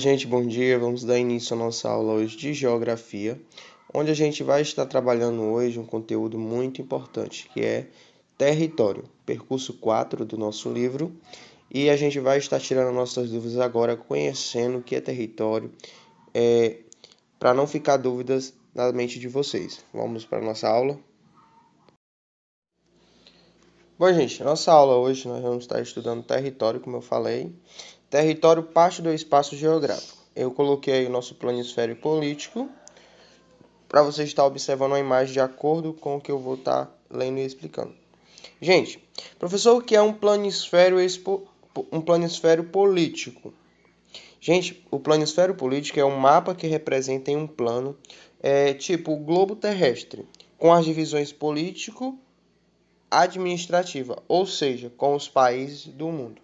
Fala, gente, bom dia. Vamos dar início à nossa aula hoje de Geografia, onde a gente vai estar trabalhando hoje um conteúdo muito importante, que é território, percurso 4 do nosso livro, e a gente vai estar tirando nossas dúvidas agora, conhecendo o que é território, para não ficar dúvidas na mente de vocês. Vamos para a nossa aula? Bom, gente, nossa aula hoje nós vamos estar estudando território, como eu falei. Território parte do espaço geográfico. Eu coloquei aí o nosso planisfério político para você estar observando a imagem de acordo com o que eu vou estar lendo e explicando. Gente, professor, o que é um planisfério político? Gente, o planisfério político é um mapa que representa em um plano, tipo o globo terrestre, com as divisões político-administrativa, ou seja, com os países do mundo.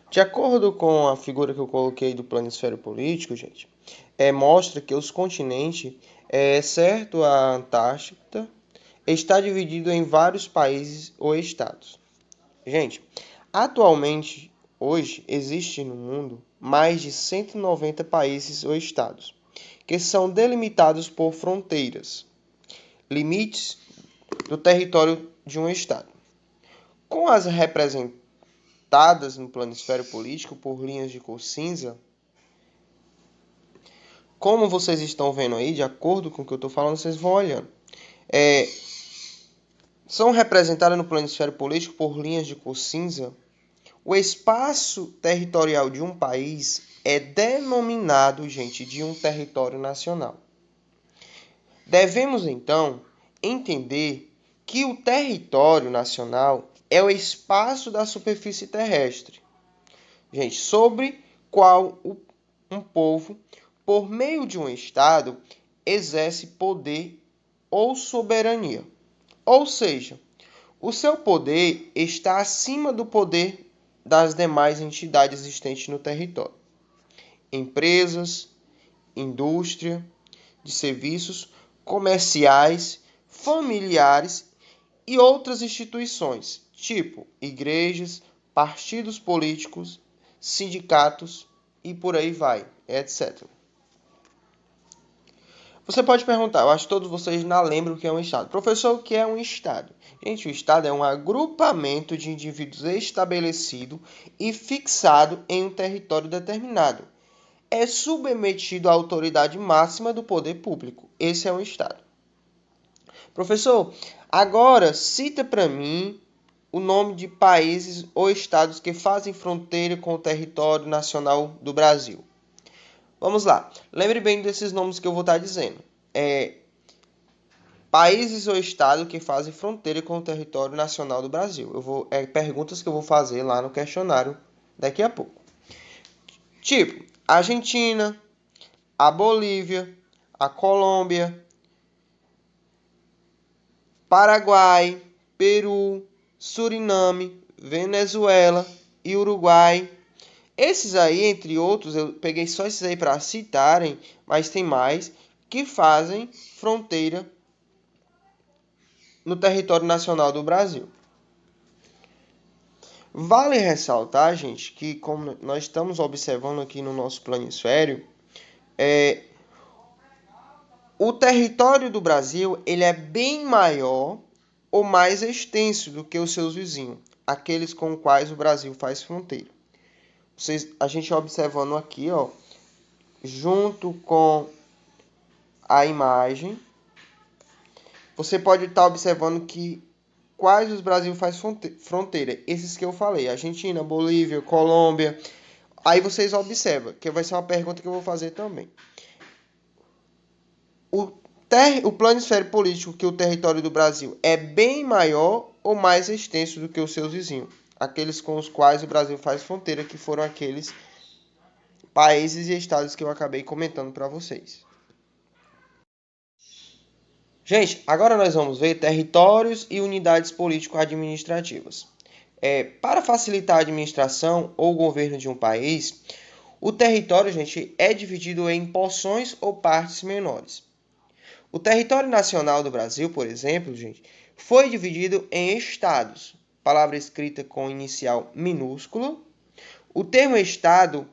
De acordo com a figura que eu coloquei do planisfério político, gente, mostra que os continentes, exceto a Antártida, está dividido em vários países ou estados. Gente, atualmente, hoje, existe no mundo mais de 190 países ou estados, que são delimitados por fronteiras, limites do território de um estado. Com as representadas no planisfério político por linhas de cor cinza, como vocês estão vendo aí, de acordo com o que eu estou falando, vocês vão olhando. São representadas no planisfério político por linhas de cor cinza. O espaço territorial de um país é denominado, gente, de um território nacional. Devemos, então, entender que o território nacional é o espaço da superfície terrestre, gente, sobre qual um povo, por meio de um Estado, exerce poder ou soberania. Ou seja, o seu poder está acima do poder das demais entidades existentes no território. Empresas, indústria, de serviços comerciais, familiares e outras instituições, tipo igrejas, partidos políticos, sindicatos e por aí vai, etc. Você pode perguntar, eu acho que todos vocês não lembram o que é um Estado. Professor, o que é um Estado? Gente, o Estado é um agrupamento de indivíduos estabelecido e fixado em um território determinado. É submetido à autoridade máxima do poder público. Esse é um Estado. Professor, agora cita para mim o nome de países ou estados que fazem fronteira com o território nacional do Brasil. Vamos lá. Lembre bem desses nomes que eu vou estar dizendo. Países ou estados que fazem fronteira com o território nacional do Brasil. Perguntas que eu vou fazer lá no questionário daqui a pouco. Tipo, Argentina, a Bolívia, a Colômbia, Paraguai, Peru, Suriname, Venezuela e Uruguai. Esses aí, entre outros, eu peguei só esses aí para citarem, mas tem mais, que fazem fronteira no território nacional do Brasil. Vale ressaltar, gente, que como nós estamos observando aqui no nosso planisfério, o território do Brasil ele é bem maior ou mais extenso do que os seus vizinhos, aqueles com os quais o Brasil faz fronteira. A gente observando aqui, ó, junto com a imagem, você pode estar observando que quais os Brasil faz fronteira. Esses que eu falei, Argentina, Bolívia, Colômbia. Aí vocês observam, que vai ser uma pergunta que eu vou fazer também. O planisfério político que o território do Brasil é bem maior ou mais extenso do que os seus vizinhos, aqueles com os quais o Brasil faz fronteira, que foram aqueles países e estados que eu acabei comentando para vocês. Gente, agora nós vamos ver territórios e unidades político-administrativas. Para facilitar a administração ou governo de um país, o território, gente, é dividido em porções ou partes menores. O território nacional do Brasil, por exemplo, gente, foi dividido em estados, palavra escrita com inicial minúsculo, O termo Estado,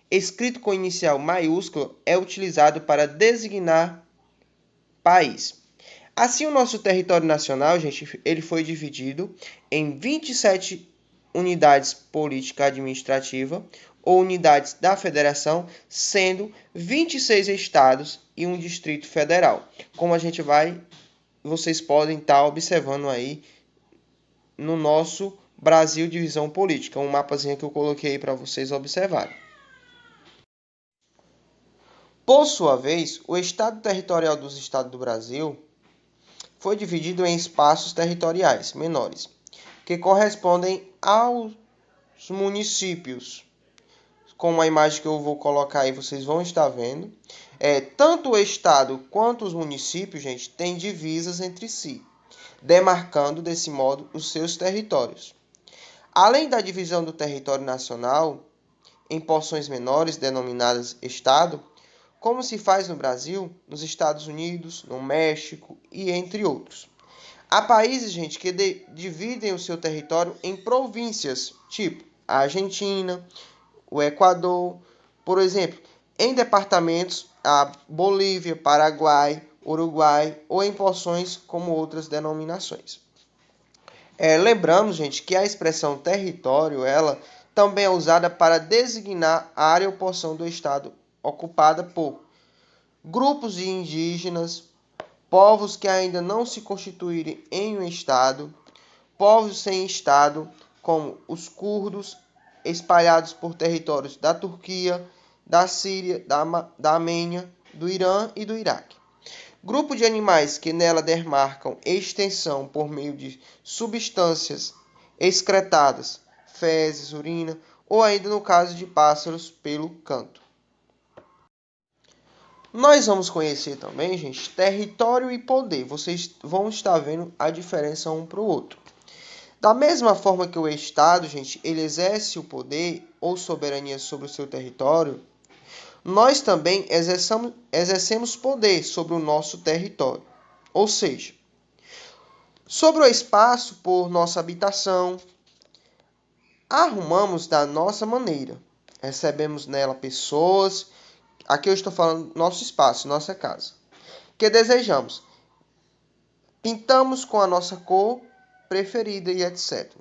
escrito com inicial maiúscula, é utilizado para designar país. Assim, o nosso território nacional, gente, ele foi dividido em 27 unidades política-administrativa ou unidades da federação, sendo 26 estados e um distrito federal. Como vocês podem estar observando aí no nosso Brasil Divisão Política, um mapazinho que eu coloquei para vocês observarem. Por sua vez, o estado territorial dos estados do Brasil foi dividido em espaços territoriais menores, que correspondem aos municípios. Como a imagem que eu vou colocar aí, vocês vão estar vendo. Tanto o estado quanto os municípios, gente, têm divisas entre si, demarcando desse modo os seus territórios. Além da divisão do território nacional em porções menores, denominadas estado, como se faz no Brasil, nos Estados Unidos, no México e entre outros. Há países, gente, que dividem o seu território em províncias, tipo a Argentina, o Equador, por exemplo, em departamentos, a Bolívia, Paraguai, Uruguai, ou em porções como outras denominações. Lembramos, gente, que a expressão território, ela também é usada para designar a área ou porção do estado ocupada por grupos de indígenas, povos que ainda não se constituírem em um estado, povos sem estado, como os curdos, espalhados por territórios da Turquia, da Síria, da Armênia, do Irã e do Iraque. Grupo de animais que nela demarcam extensão por meio de substâncias excretadas, fezes, urina, ou ainda no caso de pássaros, pelo canto. Nós vamos conhecer também, gente, território e poder. Vocês vão estar vendo a diferença um para o outro. Da mesma forma que o Estado, gente, ele exerce o poder ou soberania sobre o seu território, nós também exercemos poder sobre o nosso território. Ou seja, sobre o espaço por nossa habitação, arrumamos da nossa maneira. Recebemos nela pessoas. Aqui eu estou falando nosso espaço, nossa casa, que desejamos. Pintamos com a nossa cor preferida e etc.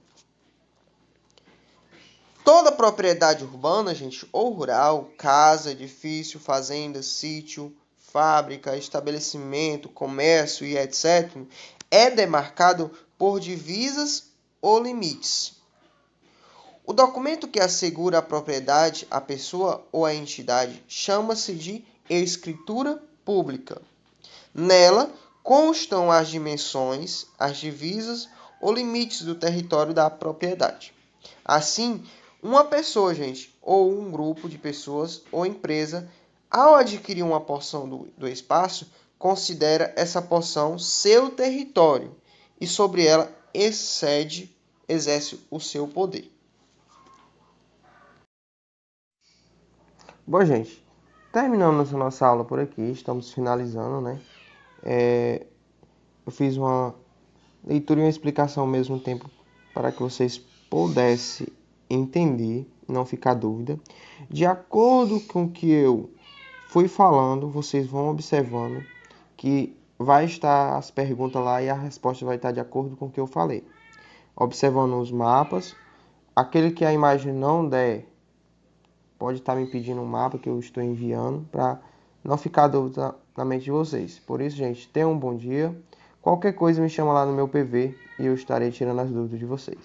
Toda propriedade urbana, gente, ou rural, casa, edifício, fazenda, sítio, fábrica, estabelecimento, comércio e etc., é demarcado por divisas ou limites. O documento que assegura a propriedade à pessoa ou à entidade chama-se de escritura pública. Nela constam as dimensões, as divisas ou limites do território da propriedade. Assim, uma pessoa, gente, ou um grupo de pessoas ou empresa, ao adquirir uma porção do espaço, considera essa porção seu território e sobre ela exerce o seu poder. Bom, gente, terminamos a nossa aula por aqui, estamos finalizando, né? Eu fiz uma leitura e uma explicação ao mesmo tempo para que vocês pudessem entender, não ficar dúvida. De acordo com o que eu fui falando, vocês vão observando que vai estar as perguntas lá e a resposta vai estar de acordo com o que eu falei. Observando os mapas, aquele que a imagem não der, pode estar me pedindo um mapa que eu estou enviando para não ficar dúvida na mente de vocês. Por isso, gente, tenham um bom dia. Qualquer coisa me chama lá no meu PV e eu estarei tirando as dúvidas de vocês.